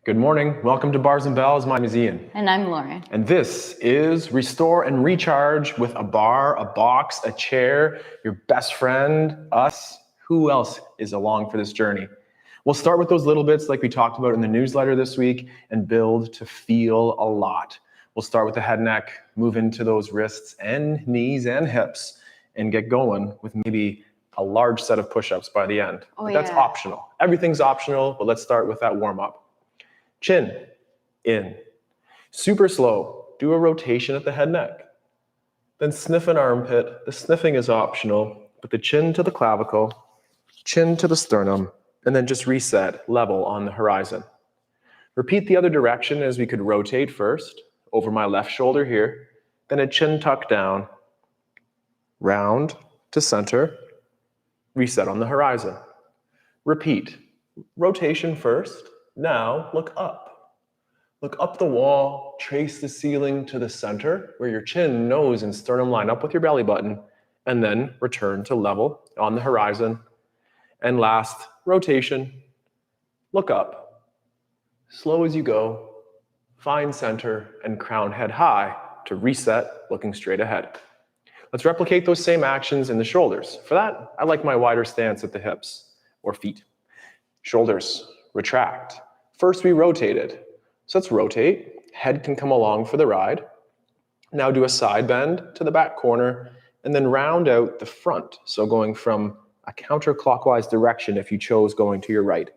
Good morning. Welcome to Bars and Bells. My name is Ian. And I'm Lauren. And this is Restore and Recharge with a bar, a box, a chair, your best friend, us. Who else is along for this journey? We'll start with those little bits like we talked about in the newsletter this week and build to feel a lot. We'll start with the head, neck, move into those wrists and knees and hips and get going with maybe a large set of push-ups by the end. But that's optional. Everything's optional, but let's start with that warm-up. Chin, in. Super slow. Do a rotation at the head, neck. Then sniff an armpit. The sniffing is optional, but the chin to the clavicle, chin to the sternum, and then just reset, level on the horizon. Repeat the other direction as we could rotate first, over my left shoulder here, then a chin tuck down, round to center, reset on the horizon. Repeat. Rotation first. Now look up. Look up the wall, trace the ceiling to the center where your chin, nose, and sternum line up with your belly button, and then return to level on the horizon. And last, rotation. Look up. Slow as you go. Find center and crown head high to reset, looking straight ahead. Let's replicate those same actions in the shoulders. For that, I like my wider stance at the hips or feet. Shoulders, retract. First, we rotated. So let's rotate. Head can come along for the ride. Now do a side bend to the back corner and then round out the front. So going from a counterclockwise direction if you chose going to your right.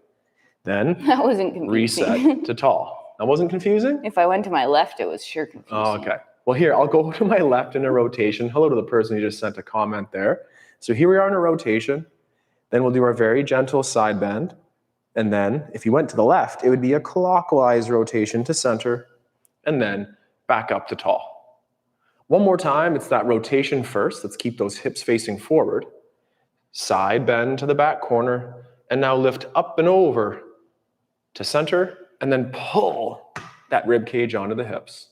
Then that wasn't confusing. Reset to tall. That wasn't confusing? If I went to my left, it was sure confusing. Oh, okay. Well, here, I'll go to my left in a rotation. Hello to the person who just sent a comment there. So here we are in a rotation. Then we'll do our very gentle side bend. And then if you went to the left, it would be a clockwise rotation to center and then back up to tall. One more time, it's that rotation first. Let's keep those hips facing forward. Side bend to the back corner and now lift up and over to center and then pull that rib cage onto the hips.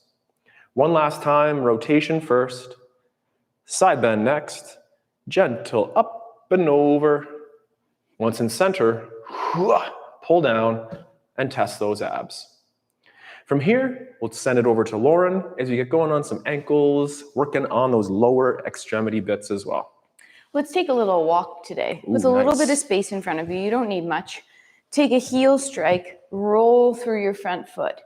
One last time, rotation first, side bend next, gentle up and over. Once in center, pull down and test those abs. From here, we'll send it over to Lauren as we get going on some ankles, working on those lower extremity bits as well. Let's take a little walk today with a little bit of space in front of you. You don't need much. Take a heel strike, roll through your front foot.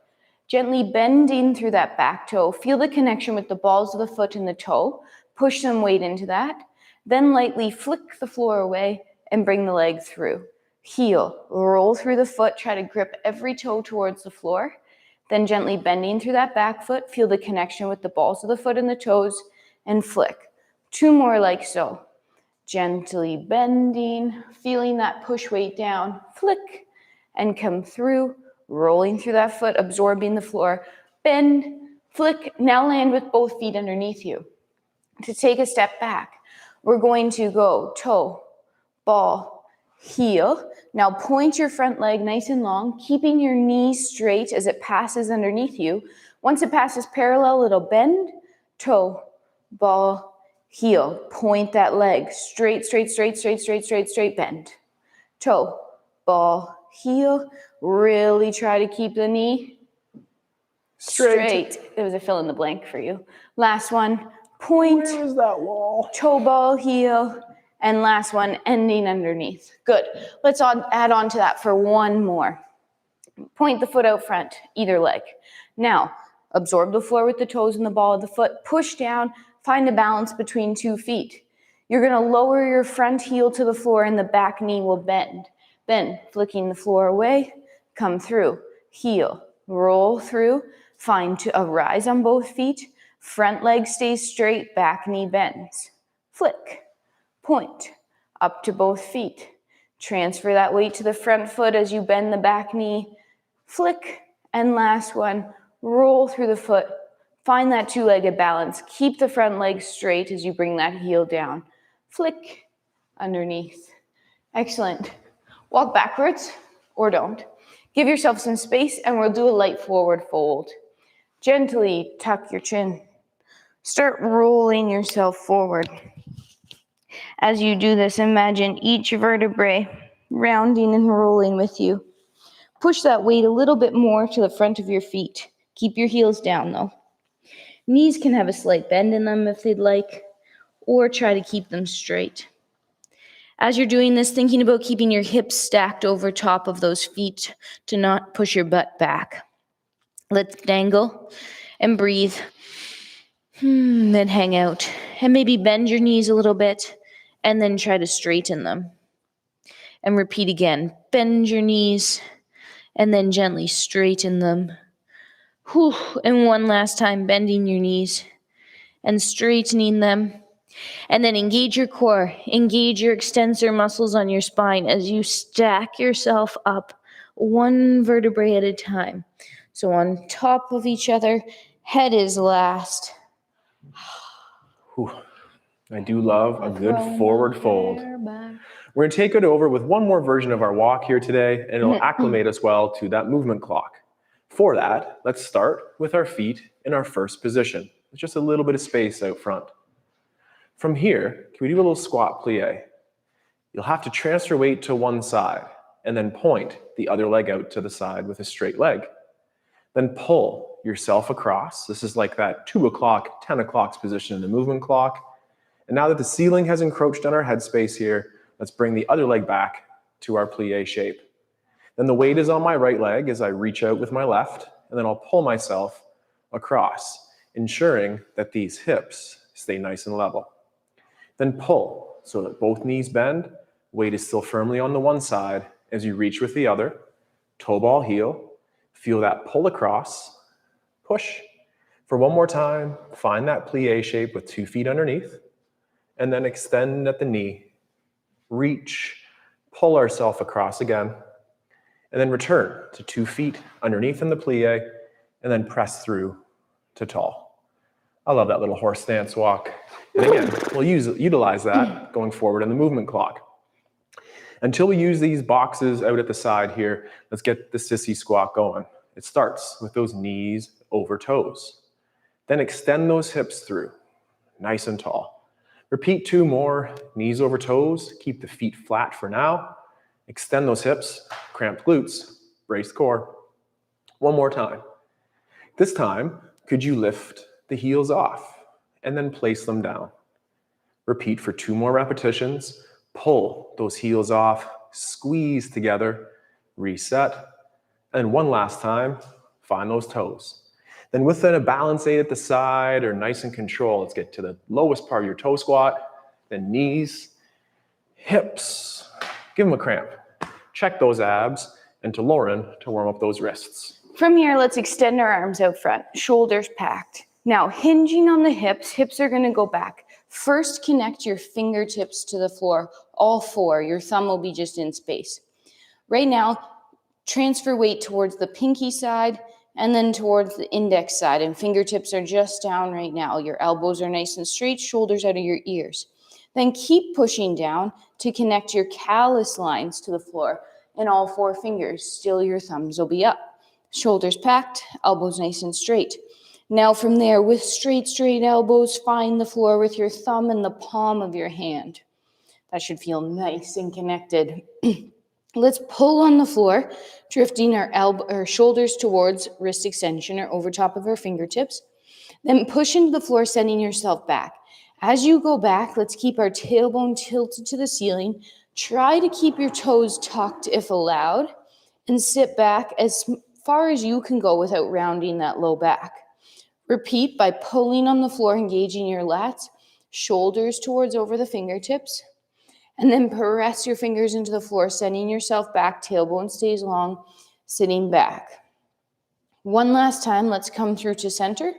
Gently bending through that back toe. Feel the connection with the balls of the foot and the toe. Push some weight into that. Then lightly flick the floor away and bring the leg through. Heel, roll through the foot, try to grip every toe towards the floor. Then gently bending through that back foot, feel the connection with the balls of the foot and the toes, and flick. 2 more like so. Gently bending, feeling that push weight down, flick, and come through, rolling through that foot, absorbing the floor. Bend, flick, now land with both feet underneath you. To take a step back, we're going to go toe, ball, heel. Now point your front leg nice and long, keeping your knees straight as it passes underneath you. Once it passes parallel, it'll bend, toe, ball, heel. Point that leg straight, straight, straight, straight, straight, straight, straight, bend. Toe, ball, heel. Really try to keep the knee straight. It was a fill in the blank for you. Last one, point. Where is that wall? Toe, ball, heel. And last one, ending underneath. Good. Let's add on to that for one more. Point the foot out front, either leg. Now, absorb the floor with the toes and the ball of the foot. Push down. Find a balance between 2 feet. You're going to lower your front heel to the floor and the back knee will bend. Then, flicking the floor away, come through. Heel, roll through. Find a rise on both feet. Front leg stays straight, back knee bends. Flick. Point up to both feet. Transfer that weight to the front foot as you bend the back knee. Flick. And last one, roll through the foot. Find that 2-legged balance. Keep the front leg straight as you bring that heel down. Flick underneath. Excellent. Walk backwards or don't. Give yourself some space and we'll do a light forward fold. Gently tuck your chin. Start rolling yourself forward. As you do this, imagine each vertebrae rounding and rolling with you. Push that weight a little bit more to the front of your feet. Keep your heels down though. Knees can have a slight bend in them if they'd like, or try to keep them straight. As you're doing this, thinking about keeping your hips stacked over top of those feet to not push your butt back. Let's dangle and breathe. Then hang out. And maybe bend your knees a little bit and then try to straighten them. And repeat again. Bend your knees and then gently straighten them. And one last time, bending your knees and straightening them. And then engage your core, engage your extensor muscles on your spine as you stack yourself up one vertebrae at a time. So on top of each other, head is last. Whew. I do love a good forward fold. We're going to take it over with one more version of our walk here today, and it'll acclimate us well to that movement clock. For that, let's start with our feet in our first position. With just a little bit of space out front. From here, can we do a little squat plie? You'll have to transfer weight to one side and then point the other leg out to the side with a straight leg. Then pull yourself across. This is like that 2 o'clock, 10 o'clock position in the movement clock. And now that the ceiling has encroached on our headspace here, let's bring the other leg back to our plie shape. Then the weight is on my right leg as I reach out with my left, and then I'll pull myself across, ensuring that these hips stay nice and level. Then pull so that both knees bend, weight is still firmly on the one side as you reach with the other, toe ball heel, feel that pull across, push. For one more time, find that plie shape with 2 feet underneath, and then extend at the knee, reach, pull ourselves across again, and then return to 2 feet underneath in the plie, and then press through to tall. I love that little horse stance walk. And again, we'll utilize that going forward in the movement clock. Until we use these boxes out at the side here, let's get the sissy squat going. It starts with those knees over toes. Then extend those hips through, nice and tall. Repeat 2 more, knees over toes, keep the feet flat for now. Extend those hips, cramped glutes, brace core. One more time. This time, could you lift the heels off and then place them down? Repeat for 2 more repetitions. Pull those heels off, squeeze together, reset. And one last time, find those toes. Then with a balance aid at the side or nice and control, let's get to the lowest part of your toe squat, then knees, hips. Give them a cramp. Check those abs, and to Lauren to warm up those wrists. From here, let's extend our arms out front, shoulders packed. Now, hinging on the hips are going to go back. First, connect your fingertips to the floor, all 4. Your thumb will be just in space. Right now, transfer weight towards the pinky side and then towards the index side, and fingertips are just down right now. Your elbows are nice and straight, shoulders out of your ears. Then keep pushing down to connect your callus lines to the floor, and all 4 fingers, still your thumbs will be up. Shoulders packed, elbows nice and straight. Now from there, with straight elbows, find the floor with your thumb and the palm of your hand. That should feel nice and connected. Let's pull on the floor, drifting our shoulders towards wrist extension or over top of our fingertips. Then push into the floor, sending yourself back. As you go back, let's keep our tailbone tilted to the ceiling. Try to keep your toes tucked if allowed, and sit back as far as you can go without rounding that low back. Repeat by pulling on the floor, engaging your lats, shoulders towards over the fingertips, and then press your fingers into the floor, sending yourself back, tailbone stays long, sitting back. One last time, let's come through to center.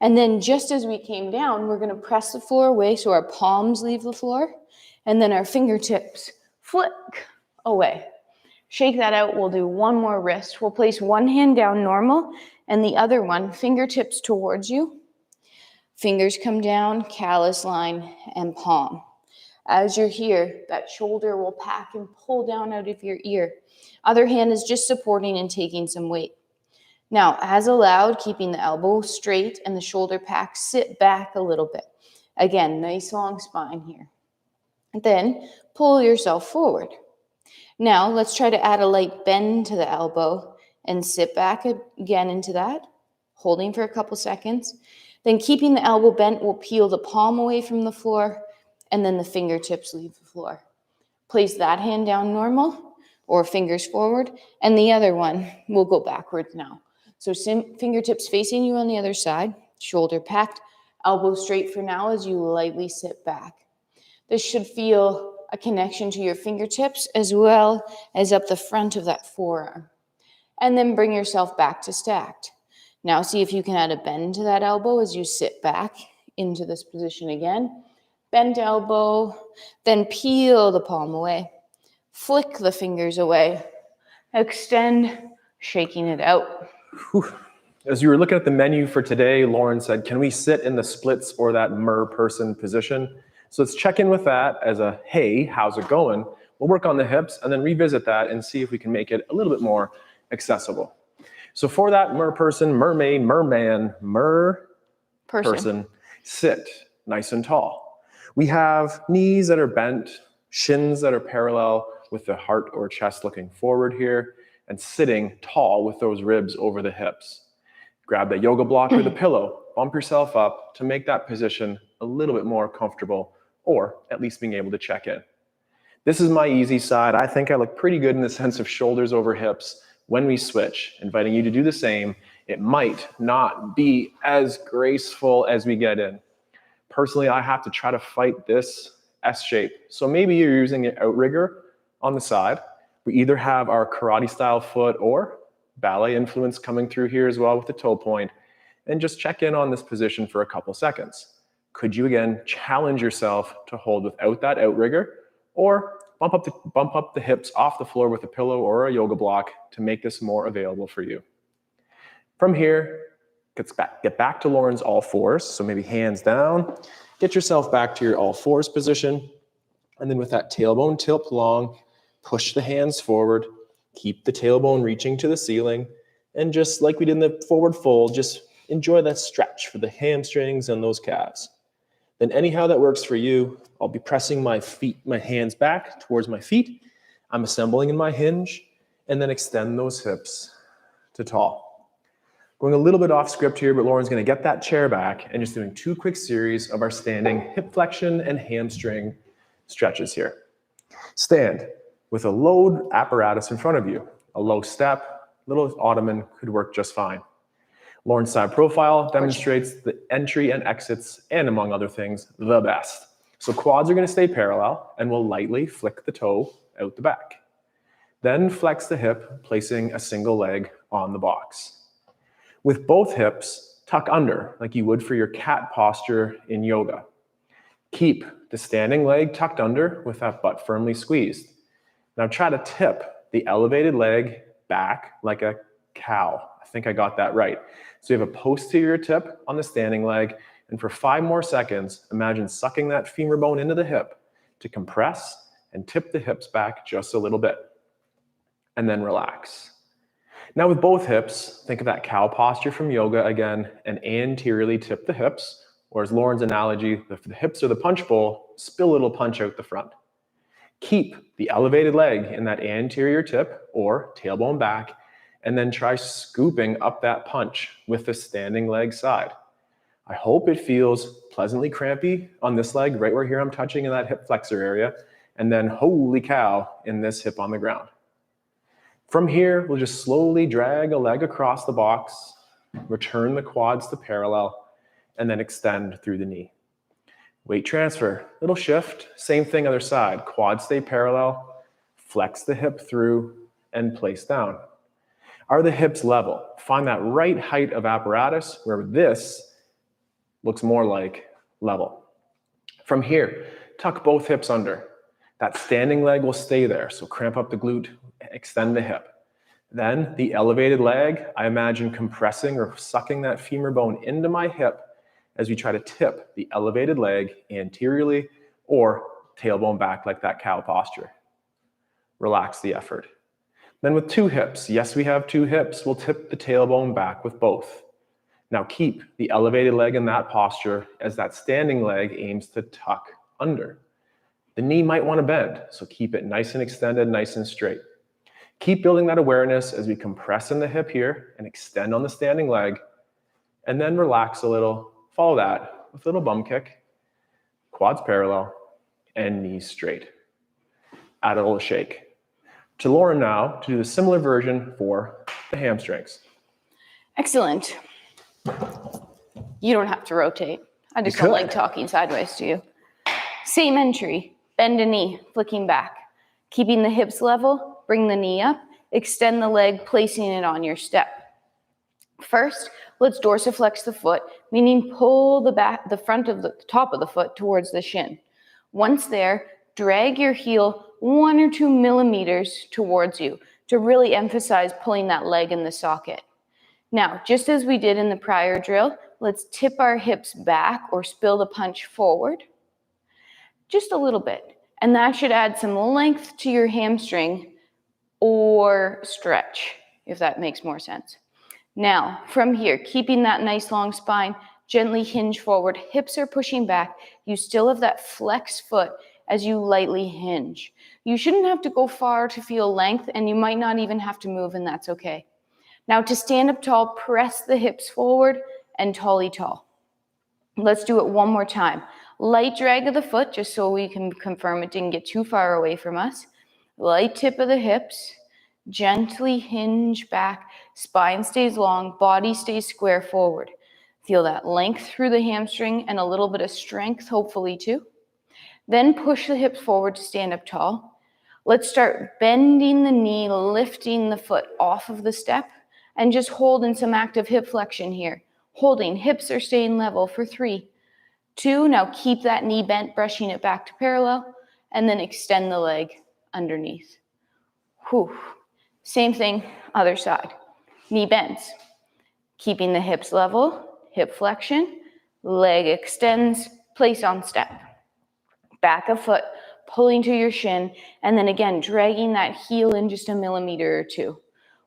And then just as we came down, we're going to press the floor away so our palms leave the floor, and then our fingertips flick away. Shake that out. We'll do 1 more wrist. We'll place one hand down normal and the other one, fingertips towards you. Fingers come down, callus line, and palm. As you're here, that shoulder will pack and pull down out of your ear. Other hand is just supporting and taking some weight. Now, as allowed, keeping the elbow straight and the shoulder pack, sit back a little bit. Again, nice long spine here. Then pull yourself forward. Now let's try to add a light bend to the elbow and sit back again into that, holding for a couple seconds. Then keeping the elbow bent, we'll peel the palm away from the floor and then the fingertips leave the floor. Place that hand down normal or fingers forward, and the other one will go backwards now. So fingertips facing you on the other side, shoulder packed, elbow straight for now as you lightly sit back. This should feel a connection to your fingertips as well as up the front of that forearm. And then bring yourself back to stacked. Now see if you can add a bend to that elbow as you sit back into this position again. Bend elbow, then peel the palm away. Flick the fingers away. Extend, shaking it out. Whew. As you were looking at the menu for today, Lauren said, can we sit in the splits or that mer-person position? So let's check in with that as a, hey, how's it going? We'll work on the hips and then revisit that and see if we can make it a little bit more accessible. So for that mer-person, mermaid, merman, mer-person, sit nice and tall. We have knees that are bent, shins that are parallel with the heart or chest looking forward here, and sitting tall with those ribs over the hips. Grab the yoga block or the pillow, bump yourself up to make that position a little bit more comfortable, or at least being able to check in. This is my easy side. I think I look pretty good in the sense of shoulders over hips when we switch, inviting you to do the same. It might not be as graceful as we get in. Personally, I have to try to fight this S shape. So maybe you're using an outrigger on the side. We either have our karate style foot or ballet influence coming through here as well with the toe point, and just check in on this position for a couple seconds. Could you again challenge yourself to hold without that outrigger, or bump up the hips off the floor with a pillow or a yoga block to make this more available for you. From here, get back to Lauren's all fours. So maybe hands down, get yourself back to your all fours position. And then with that tailbone tilt long, push the hands forward, keep the tailbone reaching to the ceiling. And just like we did in the forward fold, just enjoy that stretch for the hamstrings and those calves. Then anyhow that works for you, I'll be pressing my hands back towards my feet. I'm assembling in my hinge, and then extend those hips to tall. Going a little bit off script here, but Lauren's gonna get that chair back and just doing 2 quick series of our standing hip flexion and hamstring stretches here. Stand with a load apparatus in front of you. A low step, little ottoman could work just fine. Lauren's side profile demonstrates the entry and exits, and among other things, the best. So quads are going to stay parallel, and we'll lightly flick the toe out the back. Then flex the hip, placing a single leg on the box. With both hips, tuck under, like you would for your cat posture in yoga. Keep the standing leg tucked under with that butt firmly squeezed. Now try to tip the elevated leg back like a cow. I think I got that right. So you have a posterior tip on the standing leg, and for 5 more seconds, imagine sucking that femur bone into the hip to compress and tip the hips back just a little bit. And then relax. Now with both hips, think of that cow posture from yoga again, and anteriorly tip the hips, or as Lauren's analogy, if the hips are the punch bowl, spill a little punch out the front. Keep the elevated leg in that anterior tip or tailbone back, and then try scooping up that punch with the standing leg side. I hope it feels pleasantly crampy on this leg, right where here I'm touching in that hip flexor area, and then holy cow in this hip on the ground. From here, we'll just slowly drag a leg across the box, return the quads to parallel, and then extend through the knee. Weight transfer, little shift, same thing other side. Quads stay parallel, flex the hip through, and place down. Are the hips level? Find that right height of apparatus where this looks more like level. From here, tuck both hips under. That standing leg will stay there, so cramp up the glute, extend the hip. Then the elevated leg, I imagine compressing or sucking that femur bone into my hip as we try to tip the elevated leg anteriorly or tailbone back like that cow posture. Relax the effort. Then with 2 hips, yes, we have 2 hips, we'll tip the tailbone back with both. Now keep the elevated leg in that posture as that standing leg aims to tuck under. The knee might want to bend, so keep it nice and extended, nice and straight. Keep building that awareness as we compress in the hip here and extend on the standing leg, and then relax a little. Follow that with a little bum kick, quads parallel, and knees straight. Add a little shake. To Lauren now to do the similar version for the hamstrings. Excellent. You don't have to rotate. I just don't like talking sideways to you. Same entry. Bend a knee, flicking back. Keeping the hips level, bring the knee up, extend the leg, placing it on your step. First, let's dorsiflex the foot, meaning pull the front of the top of the foot towards the shin. Once there, drag your heel 1 or 2 millimeters towards you to really emphasize pulling that leg in the socket. Now, just as we did in the prior drill, let's tip our hips back or spill the punch forward. Just a little bit. And that should add some length to your hamstring or stretch, if that makes more sense. Now, from here, keeping that nice long spine, gently hinge forward. Hips are pushing back. You still have that flex foot as you lightly hinge. You shouldn't have to go far to feel length, and you might not even have to move, and that's okay. Now, to stand up tall, press the hips forward and tally tall. Let's do it one more time. Light drag of the foot, just so we can confirm it didn't get too far away from us. Light tip of the hips. Gently hinge back. Spine stays long. Body stays square forward. Feel that length through the hamstring and a little bit of strength, hopefully too. Then push the hips forward to stand up tall. Let's start bending the knee, lifting the foot off of the step, and just holding some active hip flexion here. Holding, hips are staying level for 3, 2, now keep that knee bent, brushing it back to parallel, and then extend the leg underneath. Whew. Same thing, other side. Knee bends, keeping the hips level, hip flexion, leg extends, place on step. Back of foot, pulling to your shin, and then again, dragging that heel in just a millimeter or 2.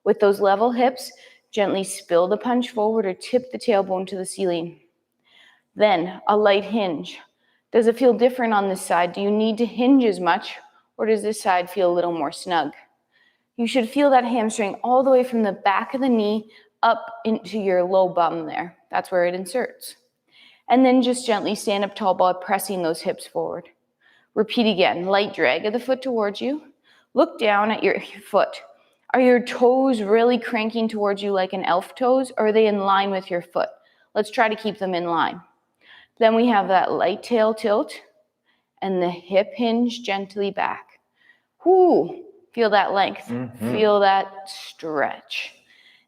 With those level hips, gently spill the punch forward or tip the tailbone to the ceiling. Then a light hinge. Does it feel different on this side? Do you need to hinge as much, or does this side feel a little more snug? You should feel that hamstring all the way from the back of the knee up into your low bum there. That's where it inserts. And then just gently stand up tall by pressing those hips forward. Repeat again. Light drag of the foot towards you. Look down at your foot. Are your toes really cranking towards you like an elf toes, or are they in line with your foot? Let's try to keep them in line. Then we have that light tail tilt and the hip hinge gently back. Whoo, feel that length, feel that stretch.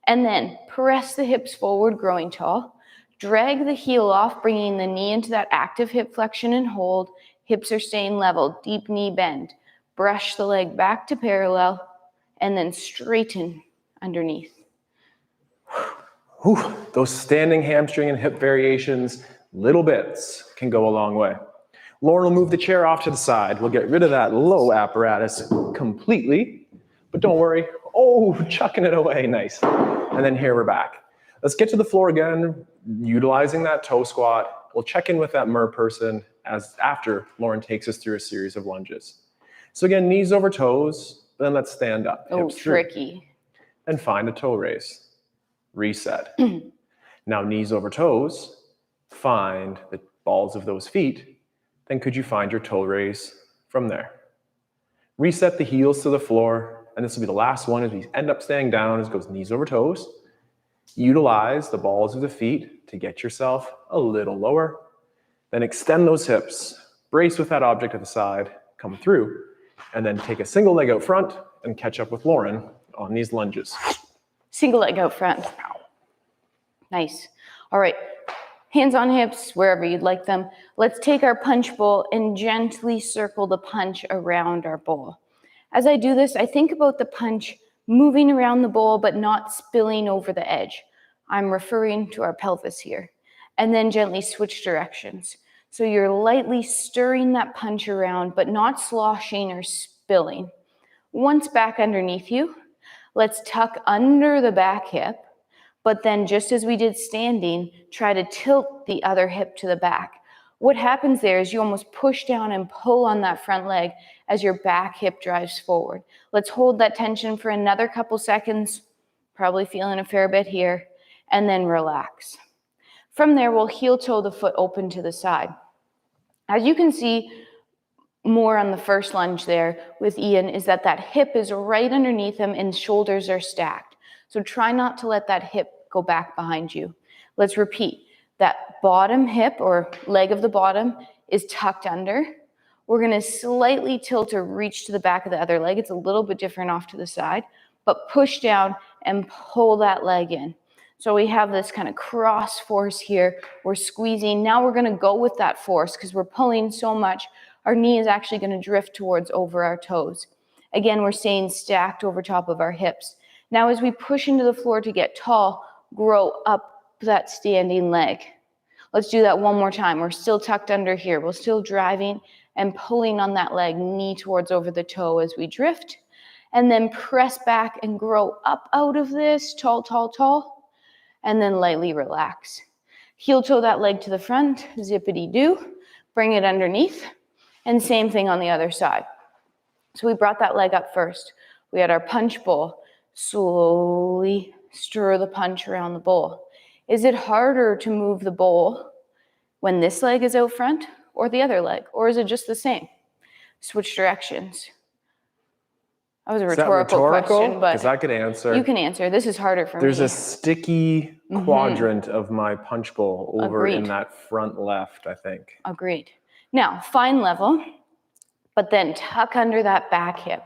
And then press the hips forward, growing tall. Drag the heel off, bringing the knee into that active hip flexion and hold. Hips are staying level, deep knee bend. Brush the leg back to parallel and then straighten underneath. Whew. Those standing hamstring and hip variations, little bits, can go a long way. Lauren will move the chair off to the side. We'll get rid of that low apparatus completely, but don't worry. Oh, chucking it away, nice. And then here we're back. Let's get to the floor again, utilizing that toe squat. We'll check in with that mer person after Lauren takes us through a series of lunges. So again, knees over toes, then let's stand up. Oh, tricky. And find a toe raise. Reset. Now knees over toes, find the balls of those feet, then could you find your toe raise from there? Reset the heels to the floor, and this will be the last one as we end up staying down as it goes knees over toes. Utilize the balls of the feet to get yourself a little lower. Then extend those hips, brace with that object at the side, come through, and then take a single leg out front and catch up with Lauren on these lunges. Single leg out front. Nice. All right. Hands on hips, wherever you'd like them. Let's take our punch bowl and gently circle the punch around our bowl. As I do this, I think about the punch moving around the bowl, but not spilling over the edge. I'm referring to our pelvis here. And then gently switch directions. So you're lightly stirring that punch around, but not sloshing or spilling. Once back underneath you, let's tuck under the back hip. But then just as we did standing, try to tilt the other hip to the back. What happens there is you almost push down and pull on that front leg as your back hip drives forward. Let's hold that tension for another couple seconds, probably feeling a fair bit here, and then relax. From there, we'll heel toe the foot open to the side. As you can see more on the first lunge there with Ian is that hip is right underneath him and shoulders are stacked. So try not to let that hip go back behind you. Let's repeat. That bottom hip or leg of the bottom is tucked under. We're going to slightly tilt or reach to the back of the other leg. It's a little bit different off to the side, but push down and pull that leg in. So we have this kind of cross force here. We're squeezing. Now we're going to go with that force because we're pulling so much. Our knee is actually going to drift towards over our toes. Again, we're staying stacked over top of our hips. Now as we push into the floor to get tall, grow up that standing leg. Let's do that one more time. We're still tucked under here. We're still driving and pulling on that leg, knee towards over the toe as we drift. And then press back and grow up out of this, tall, tall, tall. And then lightly relax. Heel toe that leg to the front, zippity-doo. Bring it underneath. And same thing on the other side. So we brought that leg up first. We had our punch bowl. Slowly stir the punch around the bowl. Is it harder to move the bowl when this leg is out front or the other leg? Or is it just the same? Switch directions. That was a rhetorical question, but because I could answer. You can answer. This is harder for me. There's a sticky quadrant of my punch bowl over in that front left, I think. Agreed. Now, find level, but then tuck under that back hip.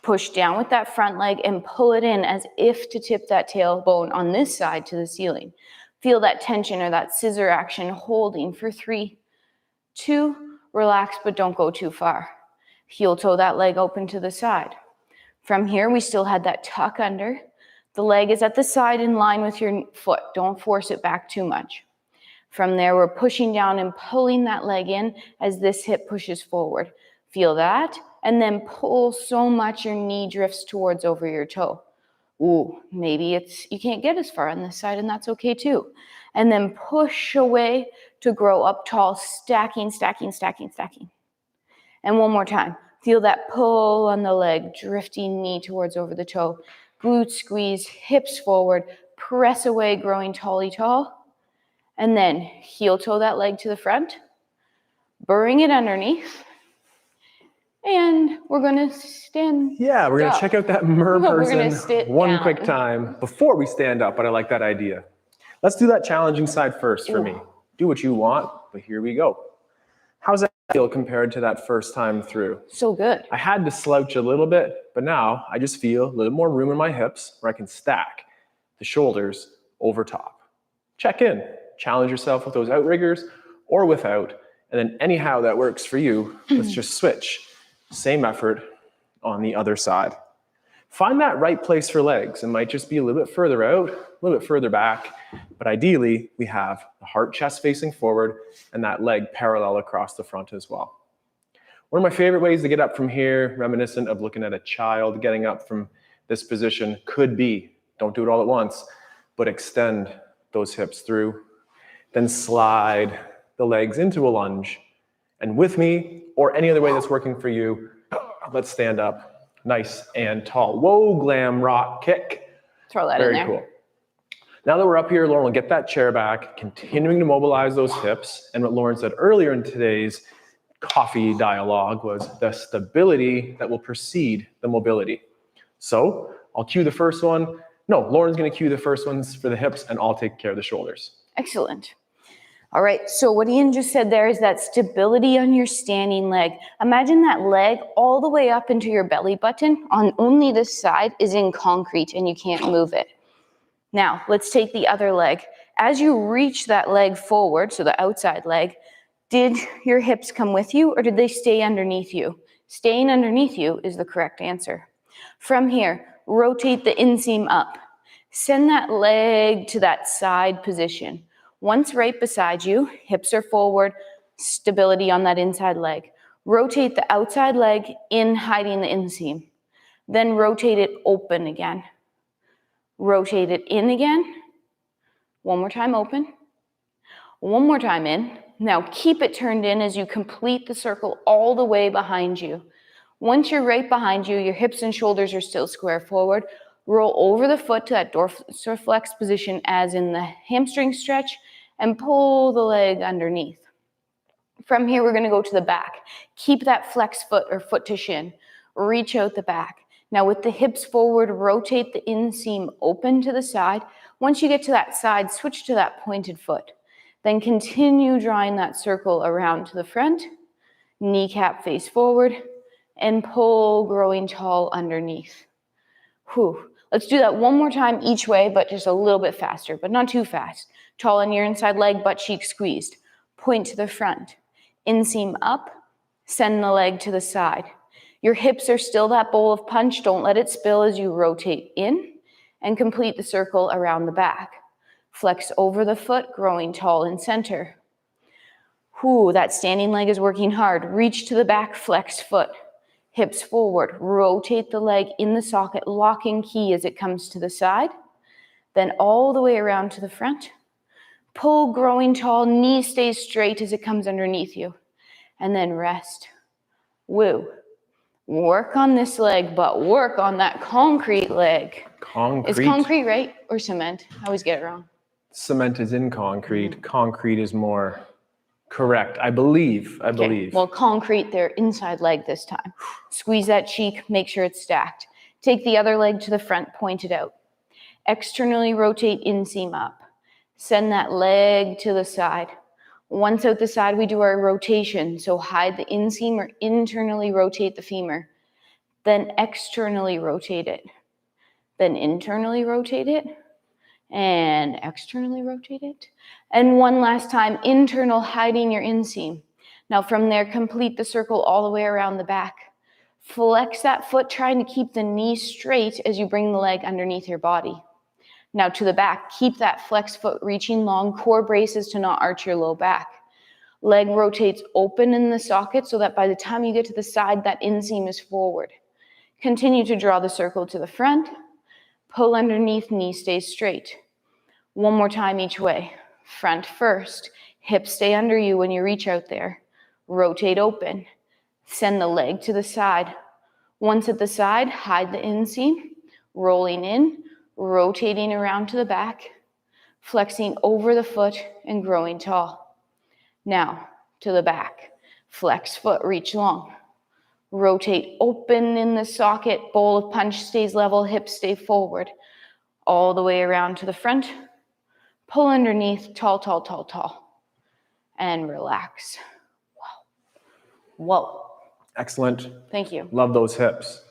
Push down with that front leg and pull it in as if to tip that tailbone on this side to the ceiling. Feel that tension or that scissor action holding for 3, 2, relax, but don't go too far. Heel toe that leg open to the side. From here, we still had that tuck under. The leg is at the side in line with your foot. Don't force it back too much. From there, we're pushing down and pulling that leg in as this hip pushes forward. Feel that. And then pull so much your knee drifts towards over your toe. Ooh, maybe you can't get as far on this side, and that's okay too. And then push away to grow up tall, stacking, stacking, stacking, stacking. And one more time. Feel that pull on the leg, drifting knee towards over the toe. Glute squeeze, hips forward, press away, growing tally tall. And then heel toe that leg to the front. Bring it underneath. And we're going to stand. Yeah, we're going to check out that mer person one quick down. time before we stand up, but I like that idea. Let's do that challenging side first for me. Do what you want, but here we go. How's that feel compared to that first time through? So good. I had to slouch a little bit, but now I just feel a little more room in my hips where I can stack the shoulders over top. Check in. Challenge yourself with those outriggers or without. And then anyhow that works for you, let's just switch. Same effort on the other side. Find that right place for legs. It might just be a little bit further out, a little bit further back, but ideally we have the heart chest facing forward and that leg parallel across the front as well. One of my favorite ways to get up from here, reminiscent of looking at a child getting up from this position, could be, don't do it all at once, but extend those hips through, then slide the legs into a lunge. And with me, or any other way that's working for you, let's stand up nice and tall. Whoa, glam rock kick. Throw that in there. Very cool. Now that we're up here, Lauren will get that chair back, continuing to mobilize those hips. And what Lauren said earlier in today's coffee dialogue was the stability that will precede the mobility. So I'll cue the first one. No, Lauren's going to cue the first ones for the hips, and I'll take care of the shoulders. Excellent. All right, so what Ian just said there is that stability on your standing leg. Imagine that leg all the way up into your belly button on only this side is in concrete and you can't move it. Now, let's take the other leg. As you reach that leg forward, so the outside leg, did your hips come with you or did they stay underneath you? Staying underneath you is the correct answer. From here, rotate the inseam up. Send that leg to that side position. Once right beside you, hips are forward, stability on that inside leg. Rotate the outside leg in, hiding the inseam. Then rotate it open again. Rotate it in again. One more time open. One more time in. Now keep it turned in as you complete the circle all the way behind you. Once you're right behind you, your hips and shoulders are still square forward. Roll over the foot to that dorsiflex position as in the hamstring stretch and pull the leg underneath. From here, we're going to go to the back. Keep that flex foot or foot to shin. Reach out the back. Now with the hips forward, rotate the inseam open to the side. Once you get to that side, switch to that pointed foot. Then continue drawing that circle around to the front. Kneecap face forward and pull, growing tall underneath. Whew. Let's do that one more time each way, but just a little bit faster, but not too fast. Tall on your inside leg, butt cheek squeezed. Point to the front. Inseam up, send the leg to the side. Your hips are still that bowl of punch. Don't let it spill as you rotate in and complete the circle around the back. Flex over the foot, growing tall in center. Whew, that standing leg is working hard. Reach to the back, flex foot. Hips forward, rotate the leg in the socket, locking key as it comes to the side. Then all the way around to the front. Pull, growing tall, knee stays straight as it comes underneath you. And then rest. Woo. Work on this leg, but work on that concrete leg. Concrete. Is concrete right or cement? I always get it wrong. Cement is in concrete. Concrete is more correct, I believe. Okay. Well, concrete, their inside leg this time. Squeeze that cheek, make sure it's stacked. Take the other leg to the front, point it out. Externally rotate inseam up. Send that leg to the side. Once out the side, we do our rotation. So hide the inseam or internally rotate the femur. Then externally rotate it. Then internally rotate it. And externally rotate it. And one last time, internal, hiding your inseam. Now from there, complete the circle all the way around the back. Flex that foot, trying to keep the knee straight as you bring the leg underneath your body. Now to the back, keep that flex foot reaching long, core braces to not arch your low back. Leg rotates open in the socket so that by the time you get to the side, that inseam is forward. Continue to draw the circle to the front. Pull underneath, knee stays straight. One more time each way. Front first. Hips stay under you when you reach out there. Rotate open. Send the leg to the side. Once at the side, hide the inseam. Rolling in. Rotating around to the back, flexing over the foot and growing tall. Now to the back, flex foot, reach long. Rotate open in the socket, bowl of punch stays level, hips stay forward. All the way around to the front, pull underneath, tall, tall, tall, tall. And relax. Whoa. Whoa. Excellent. Thank you. Love those hips.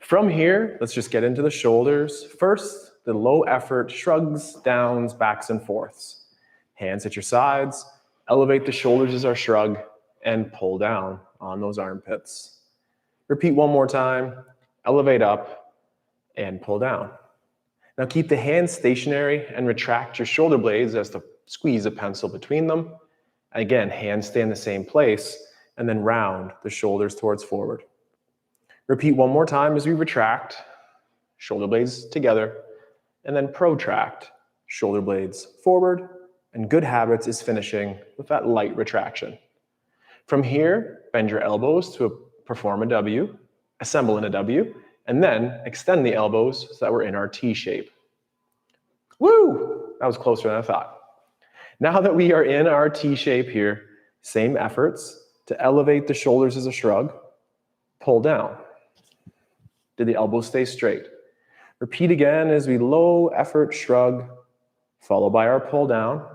From here, let's just get into the shoulders. First, the low effort shrugs, downs, backs, and forths. Hands at your sides, elevate the shoulders as our shrug, and pull down on those armpits. Repeat one more time, elevate up, and pull down. Now keep the hands stationary and retract your shoulder blades as to squeeze a pencil between them. Again, hands stay in the same place, and then round the shoulders towards forward. Repeat one more time as we retract, shoulder blades together, and then protract, shoulder blades forward, and good habits is finishing with that light retraction. From here, bend your elbows to perform a W, assemble in a W, and then extend the elbows so that we're in our T shape. Woo! That was closer than I thought. Now that we are in our T shape here, same efforts to elevate the shoulders as a shrug, pull down. Did the elbows stay straight? Repeat again as we low effort shrug, followed by our pull down,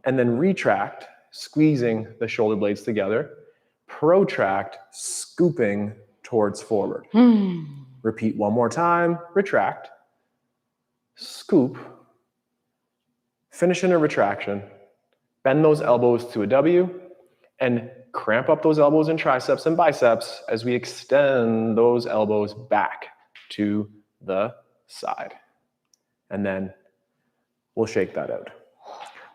and then retract, squeezing the shoulder blades together, protract, scooping towards forward. Repeat one more time, retract, scoop, finish in a retraction, bend those elbows to a W, and cramp up those elbows in triceps and biceps as we extend those elbows back to the side. And then we'll shake that out.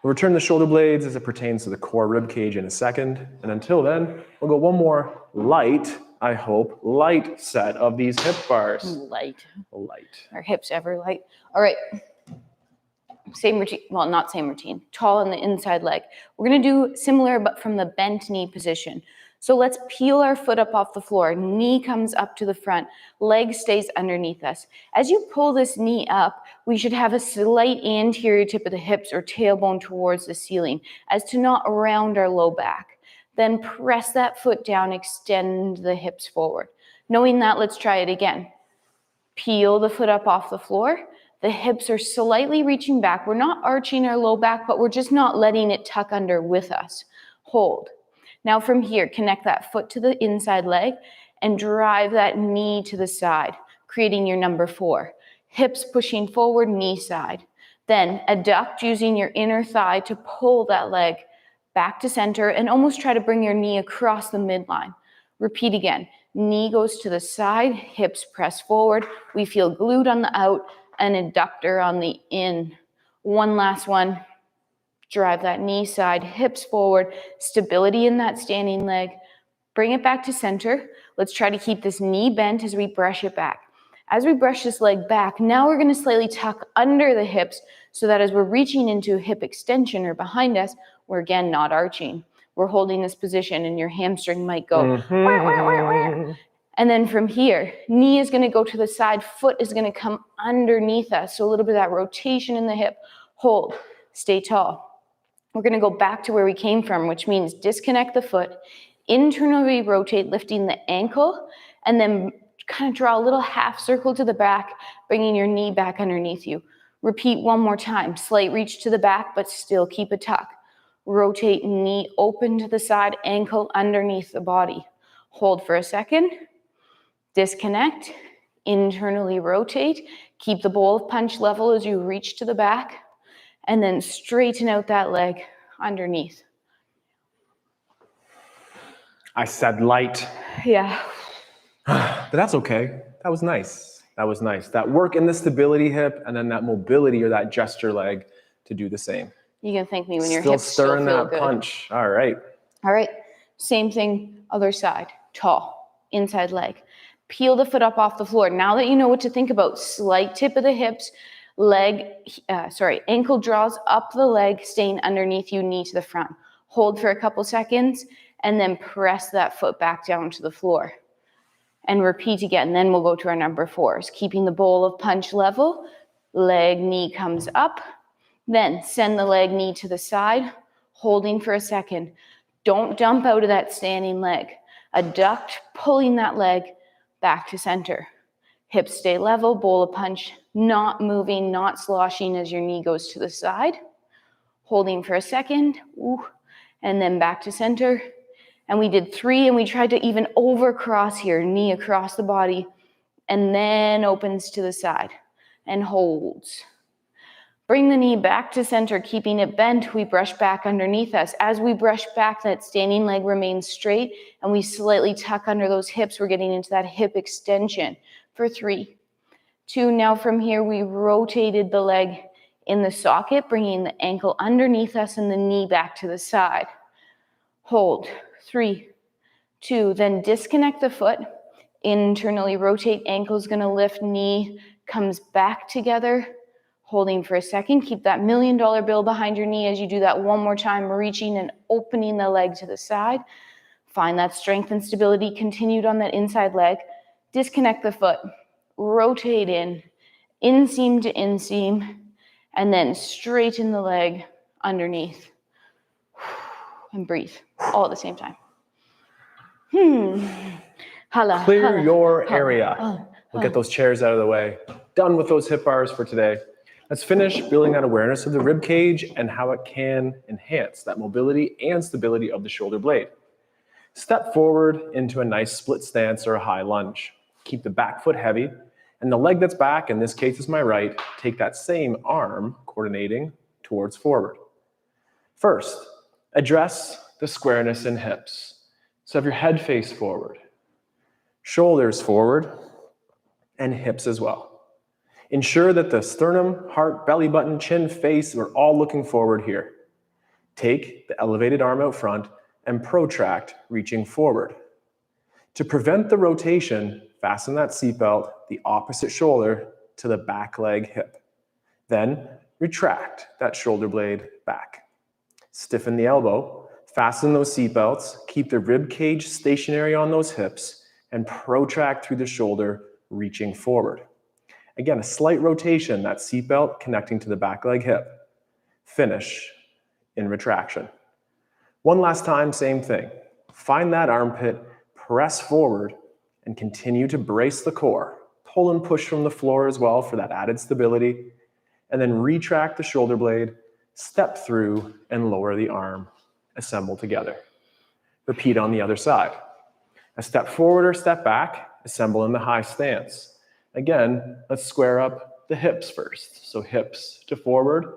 We'll return the shoulder blades as it pertains to the core rib cage in a second. And until then, we'll go one more light, I hope, light set of these hip bars. Light. Light. Our hips ever light. All right. same routine, well, not same routine, tall on the inside leg. We're gonna do similar, but from the bent knee position. So let's peel our foot up off the floor. Knee comes up to the front, leg stays underneath us. As you pull this knee up, we should have a slight anterior tip of the hips or tailbone towards the ceiling as to not round our low back. Then press that foot down, extend the hips forward. Knowing that, let's try it again. Peel the foot up off the floor. The hips are slightly reaching back. We're not arching our low back, but we're just not letting it tuck under with us. Hold. Now from here, connect that foot to the inside leg and drive that knee to the side, creating your number 4. Hips pushing forward, knee side. Then adduct using your inner thigh to pull that leg back to center and almost try to bring your knee across the midline. Repeat again. Knee goes to the side, hips press forward. We feel glute on the out and adductor on the in. One last one. Drive that knee side, hips forward, stability in that standing leg. Bring it back to center. Let's try to keep this knee bent as we brush it back. As we brush this leg back, now we're going to slightly tuck under the hips so that as we're reaching into a hip extension or behind us, we're again not arching. We're holding this position and your hamstring might go. Wah, wah, wah, wah. And then from here, knee is going to go to the side, foot is going to come underneath us. So a little bit of that rotation in the hip. Hold, stay tall. We're going to go back to where we came from, which means disconnect the foot, internally rotate, lifting the ankle, and then kind of draw a little half circle to the back, bringing your knee back underneath you. Repeat one more time. Slight reach to the back, but still keep a tuck. Rotate knee open to the side, ankle underneath the body. Hold for a second. Disconnect, internally rotate. Keep the bowl of punch level as you reach to the back. And then straighten out that leg underneath. I said light. Yeah. But that's okay. That was nice. That was nice. That work in the stability hip and then that mobility or that gesture leg to do the same. You can thank me when your Still hips stirring still feel that good. punch. All right. All right. Same thing, other side. Tall, inside leg. Peel the foot up off the floor. Now that you know what to think about, slight tip of the hips, ankle draws up the leg, staying underneath you, knee to the front. Hold for a couple seconds, and then press that foot back down to the floor. And repeat again. Then we'll go to our number 4s. Keeping the bowl of punch level, leg, knee comes up. Then send the leg, knee to the side, holding for a second. Don't dump out of that standing leg. Adduct, pulling that leg back to center. Hips stay level, bowl of punch, not moving, not sloshing as your knee goes to the side. Holding for a second, and then back to center. And we did 3, and we tried to even overcross here, knee across the body, and then opens to the side and holds. Bring the knee back to center, keeping it bent. We brush back underneath us. As we brush back, that standing leg remains straight, and we slightly tuck under those hips. We're getting into that hip extension for 3, 2. Now from here, we rotated the leg in the socket, bringing the ankle underneath us and the knee back to the side. Hold. 3, 2. Then disconnect the foot. Internally rotate. Ankle's going to lift. Knee comes back together. Holding for a second. Keep that $1 million bill behind your knee as you do that one more time, reaching and opening the leg to the side. Find that strength and stability continued on that inside leg. Disconnect the foot. Rotate in. Inseam to inseam. And then straighten the leg underneath. And breathe all at the same time. Clear your area. We'll get those chairs out of the way. Done with those hip bars for today. Let's finish building that awareness of the rib cage and how it can enhance that mobility and stability of the shoulder blade. Step forward into a nice split stance or a high lunge. Keep the back foot heavy, and the leg that's back, in this case is my right, take that same arm coordinating towards forward. First, address the squareness in hips. So have your head face forward, shoulders forward, and hips as well. Ensure that the sternum, heart, belly button, chin, face are all looking forward here. Take the elevated arm out front and protract, reaching forward. To prevent the rotation, fasten that seatbelt, the opposite shoulder to the back leg hip. Then retract that shoulder blade back. Stiffen the elbow, fasten those seatbelts, keep the rib cage stationary on those hips, and protract through the shoulder, reaching forward. Again, a slight rotation, that seatbelt connecting to the back leg hip. Finish in retraction. One last time, same thing. Find that armpit, press forward, and continue to brace the core. Pull and push from the floor as well for that added stability. And then retract the shoulder blade, step through, and lower the arm. Assemble together. Repeat on the other side. A step forward or step back, assemble in the high stance. Again, let's square up the hips first. So hips to forward,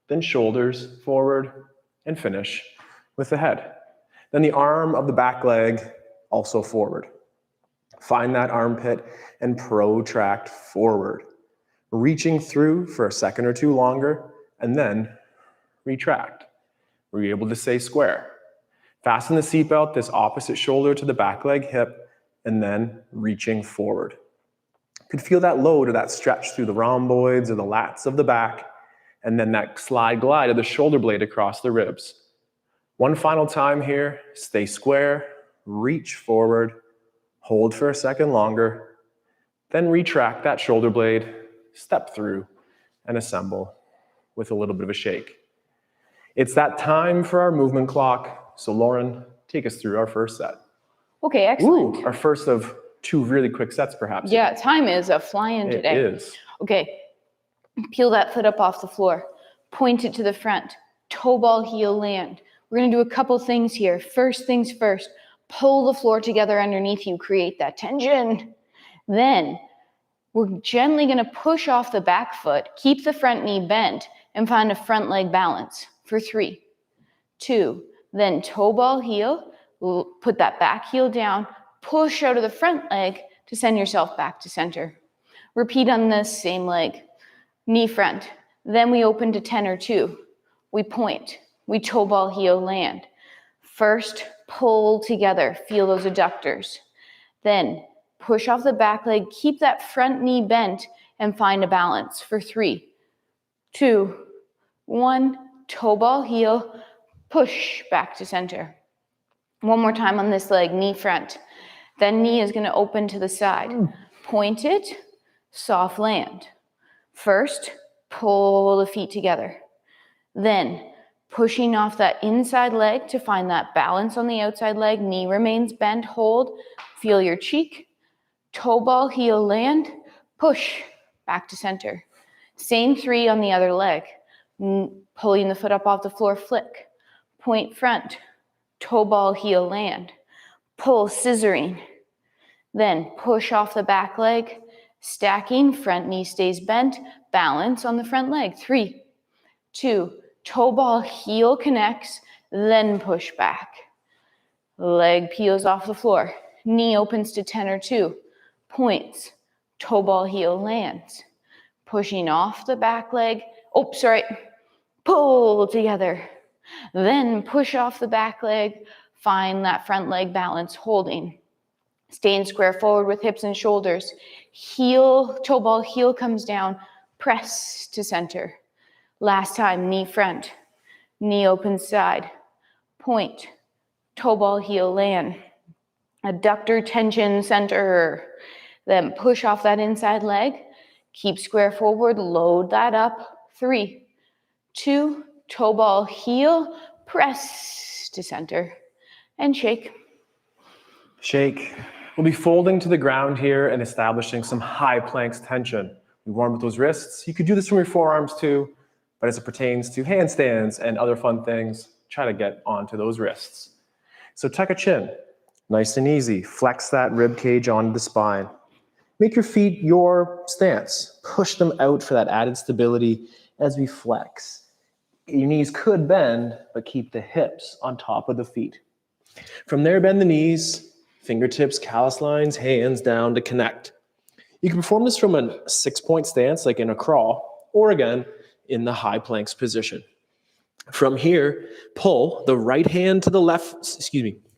then shoulders forward, and finish with the head. Then the arm of the back leg also forward. Find that armpit and protract forward, reaching through for a second or two longer, and then retract. Were you able to stay square? Fasten the seatbelt, this opposite shoulder to the back leg hip, and then reaching forward. You could feel that load or that stretch through the rhomboids or the lats of the back, and then that slide glide of the shoulder blade across the ribs. One final time here, stay square, reach forward, hold for a second longer, then retract that shoulder blade, step through, and assemble with a little bit of a shake. It's that time for our movement clock. So Lauren, take us through our first set. Okay, excellent. Ooh, our first of two really quick sets, perhaps. Yeah, time is a flying today. It is. Okay, peel that foot up off the floor. Point it to the front. Toe ball, heel, land. We're going to do a couple things here. First things first, pull the floor together underneath you. Create that tension. Then we're gently going to push off the back foot. Keep the front knee bent and find a front leg balance for 3, 2. Then toe ball, heel. Put that back heel down. Push out of the front leg to send yourself back to center. Repeat on this same leg. Knee front. Then we open to 10 or 2. We point. We toe ball, heel, land. First, pull together. Feel those adductors. Then push off the back leg. Keep that front knee bent and find a balance for 3, 2, 1. Toe ball, heel. Push back to center. One more time on this leg. Knee front. Then knee is going to open to the side. Point it. Soft land. First, pull the feet together. Then, pushing off that inside leg to find that balance on the outside leg. Knee remains bent, hold. Feel your cheek. Toe ball, heel, land. Push back to center. Same 3 on the other leg. Pulling the foot up off the floor, flick. Point front. Toe ball, heel, land. Pull, scissoring. Then push off the back leg. Stacking, front knee stays bent. Balance on the front leg. 3, 2, toe ball, heel connects, then push back. Leg peels off the floor. Knee opens to 10 or 2. Points. Toe ball, heel lands. Pushing off the back leg. Pull together. Then push off the back leg. Find that front leg balance, holding. Staying square forward with hips and shoulders. Heel, toe ball, heel comes down. Press to center. Last time, knee front. Knee open side. Point. Toe ball, heel, land. Adductor tension center. Then push off that inside leg. Keep square forward. Load that up. 3, 2, toe ball, heel. Press to center. And shake. Shake. We'll be folding to the ground here and establishing some high planks tension. We warm up those wrists. You could do this from your forearms too, but as it pertains to handstands and other fun things, try to get onto those wrists. So tuck a chin, nice and easy. Flex that rib cage onto the spine. Make your feet your stance. Push them out for that added stability as we flex. Your knees could bend, but keep the hips on top of the feet. From there, bend the knees. Fingertips, callus lines, hands down to connect. You can perform this from a 6-point stance, like in a crawl, or again, in the high planks position. From here, pull the right hand to the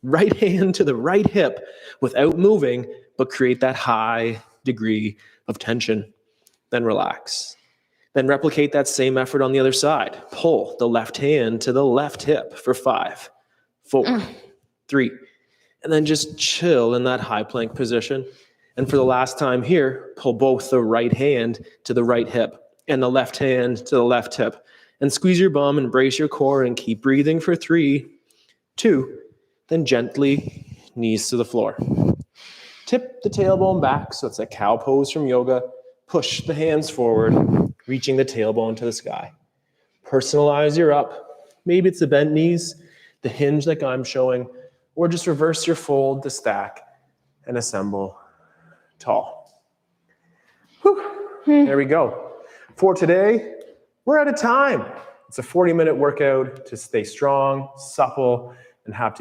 right hip without moving, but create that high degree of tension. Then relax. Then replicate that same effort on the other side. Pull the left hand to the left hip for 5, 4, 3, and then just chill in that high plank position. And for the last time here, pull both the right hand to the right hip and the left hand to the left hip. And squeeze your bum and brace your core and keep breathing for 3, 2, then gently knees to the floor. Tip the tailbone back so it's a cow pose from yoga. Push the hands forward, reaching the tailbone to the sky. Personalize your up. Maybe it's the bent knees, the hinge like I'm showing, or just reverse your fold to stack and assemble tall. There we go. For today, we're out of time. It's a 40-minute workout to stay strong, supple, and have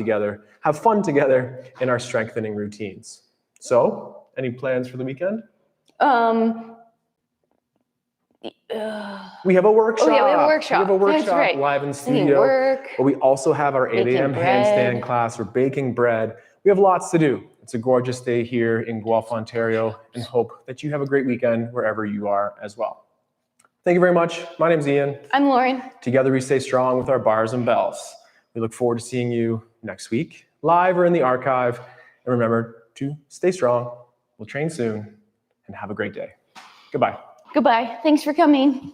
fun together in our strengthening routines. So, any plans for the weekend? We have a workshop. Oh, yeah, we have a workshop. We have a workshop That's right. live in Need studio. work. But we also have our 8 a.m. Baking bread. handstand class. We're baking bread. We have lots to do. It's a gorgeous day here in Guelph, Ontario, and hope that you have a great weekend wherever you are as well. Thank you very much. My name's Ian. I'm Lauren. Together we stay strong with our bars and bells. We look forward to seeing you next week, live or in the archive. And remember to stay strong. We'll train soon and have a great day. Goodbye. Goodbye. Thanks for coming.